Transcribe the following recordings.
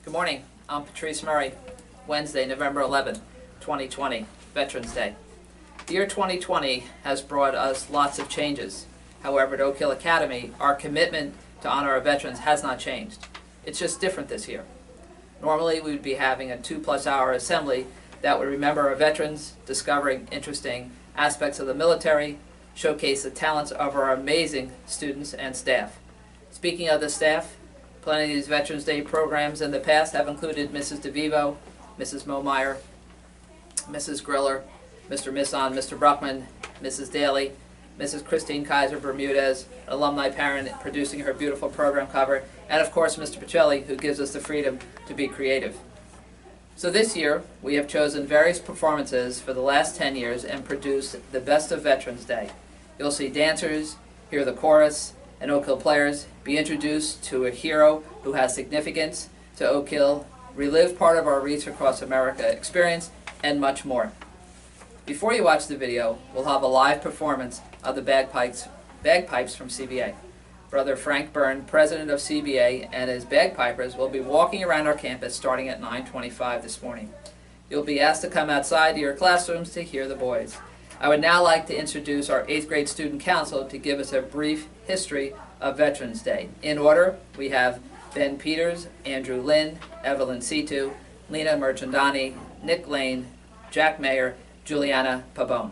Good morning. I'm Patrice Murray. Wednesday, November 11th, 2020, Veterans Day. The year 2020 has brought us lots of changes. However, at Oak Hill Academy, our commitment to honor our veterans has not changed. It's just different this year. Normally, we would be having a 2+ hour assembly that would remember our veterans, discovering interesting aspects of the military, showcase the talents of our amazing students and staff. Speaking of the staff, plenty of these Veterans Day programs in the past have included Mrs. DeVivo, Mrs. Momeyer, Mrs. Griller, Mr. Misson, Mr. Bruckman, Mrs. Daly, Mrs. Christine Kaiser Bermudez, an alumni parent producing her beautiful program cover, and of course Mr. Pacelli, who gives us the freedom to be creative. So this year, we have chosen various performances for the last 10 years and produced the best of Veterans Day. You'll see dancers, hear the chorus, and Oak Hill players be introduced to a hero who has significance to Oak Hill, relive part of our Reach Across America experience, and much more. Before you watch the video, we'll have a live performance of the bagpipes from CBA. Brother Frank Byrne, president of CBA, and his bagpipers will be walking around our campus starting at 9:25 this morning. You'll be asked to come outside to your classrooms to hear the boys. I would now like to introduce our 8th grade student council to give us a brief history of Veterans Day. In order, we have Ben Peters, Andrew Lynn, Evelyn Situ, Lena Merchandani, Nick Lane, Jack Mayer, Juliana Pabon.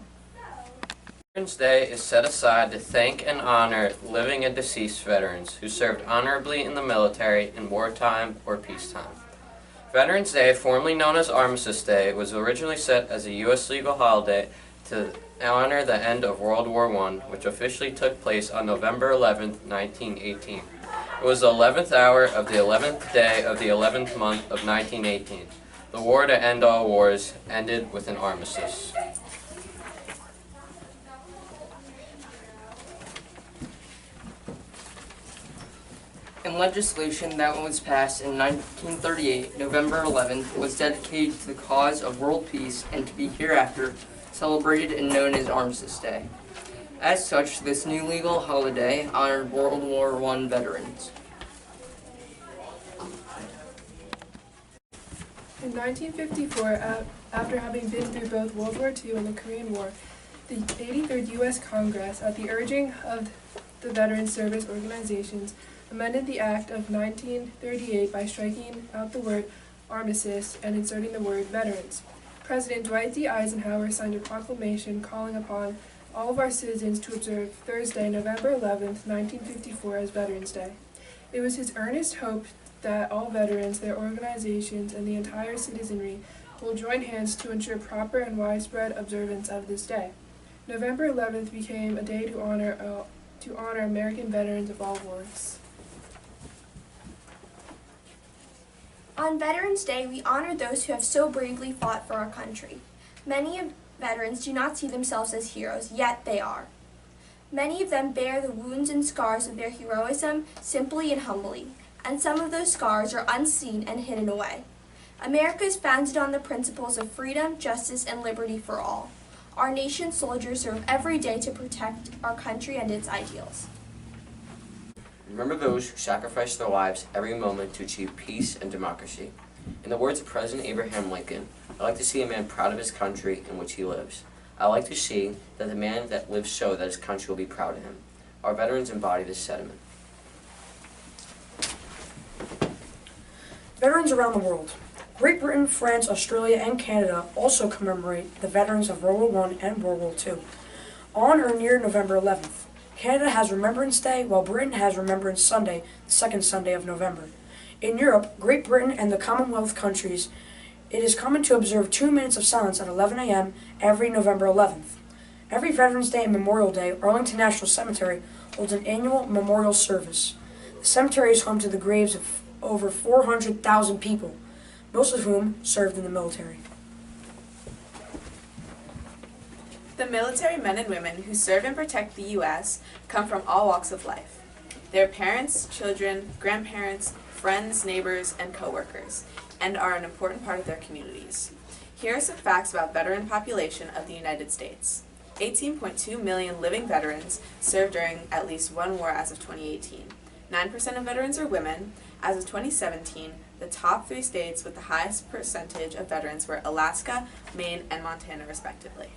Veterans Day is set aside to thank and honor living and deceased veterans who served honorably in the military in wartime or peacetime. Veterans Day, formerly known as Armistice Day, was originally set as a U.S. legal holiday to honor the end of World War I, which officially took place on November 11, 1918. It was the 11th hour of the 11th day of the 11th month of 1918. The war to end all wars ended with an armistice. In legislation that was passed in 1938, November 11th was dedicated to the cause of world peace and to be hereafter celebrated and known as Armistice Day. As such, this new legal holiday honored World War I veterans. In 1954, after having been through both World War II and the Korean War, the 83rd U.S. Congress, at the urging of the veteran service organizations, amended the Act of 1938 by striking out the word armistice and inserting the word veterans. President Dwight D. Eisenhower signed a proclamation calling upon all of our citizens to observe Thursday, November 11th, 1954 as Veterans Day. It was his earnest hope that all veterans, their organizations, and the entire citizenry will join hands to ensure proper and widespread observance of this day. November 11th became a day to honor American veterans of all wars. On Veterans Day, we honor those who have so bravely fought for our country. Many of veterans do not see themselves as heroes, yet they are. Many of them bear the wounds and scars of their heroism simply and humbly, and some of those scars are unseen and hidden away. America is founded on the principles of freedom, justice, and liberty for all. Our nation's soldiers serve every day to protect our country and its ideals. Remember those who sacrificed their lives every moment to achieve peace and democracy. In the words of President Abraham Lincoln, I like to see a man proud of his country in which he lives. I like to see that the man that lives so that his country will be proud of him. Our veterans embody this sentiment. Veterans around the world. Great Britain, France, Australia, and Canada also commemorate the veterans of World War I and World War II. On or near November 11th. Canada has Remembrance Day, while Britain has Remembrance Sunday, the second Sunday of November. In Europe, Great Britain and the Commonwealth countries, it is common to observe 2 minutes of silence at 11 a.m. every November 11th. Every Veterans Day and Memorial Day, Arlington National Cemetery holds an annual memorial service. The cemetery is home to the graves of over 400,000 people, most of whom served in the military. The military men and women who serve and protect the U.S. come from all walks of life. They're parents, children, grandparents, friends, neighbors, and co-workers, and are an important part of their communities. Here are some facts about veteran population of the United States. 18.2 million living veterans served during at least one war as of 2018. 9% of veterans are women. As of 2017, The top 3 states with the highest percentage of veterans were Alaska, Maine, and Montana, respectively.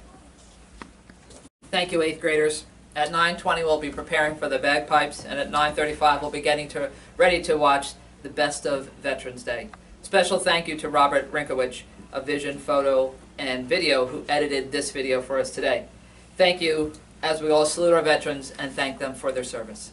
Thank you, 8th graders. At 9:20 we'll be preparing for the bagpipes, and at 9:35 we'll be getting ready to watch the Best of Veterans Day. Special thank you to Robert Rinkowich of Vision, Photo, and Video, who edited this video for us today. Thank you, as we all salute our veterans and thank them for their service.